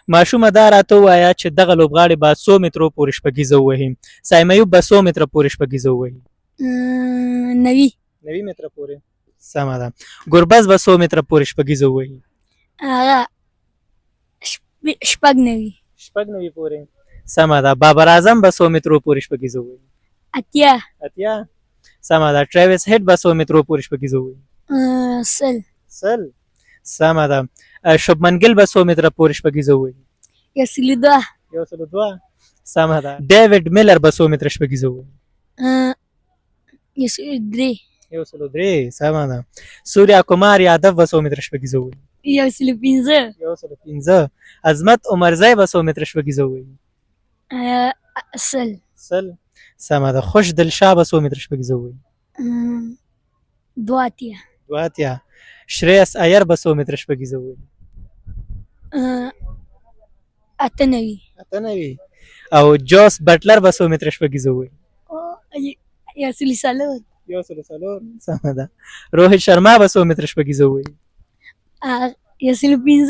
ماشومه دا راته ووایه چې دغه لوبغاړي به 100 مترو پورې شپږیزه ووهي. سایم ایوب به 100 متره پورې شپږیزه ووهي. 90 متره پورې. سمه ده. ګربز به 100 متره پورې شپږیزه ووهي. هغه شپږ نوي پورې. سمه ده. بابر اعظم به 100 مترو پورې شپږیزه ووهي. اتیا. سمه ده. ټریویس هیډ به 100 مترو پورې شپږیزه ووهي. سل. سمه ده. شبمن ګیل به 100 متره پورې شپږیزه ووهي. 102. سمه ده. ډیوډ میلر به 100 متره شپږیزه ووهي. 103. سمه ده. سوریا کمار یادو به 100 متره شپږیزه ووهي. 115. عظمت عمرزی به 100 متره شپږیزه ووهي. سل. سمه ده. خوش دلشاه به 100 متره شپږیزه ووهي. 2 شریس ایر به 100 متره شپږیزه ووهي. 98. او جوس بټلر به 100 متره شپږیزه ووهي. 104. سمه ده. روهit شرما به 100 متره شپږیزه ووهي. 105.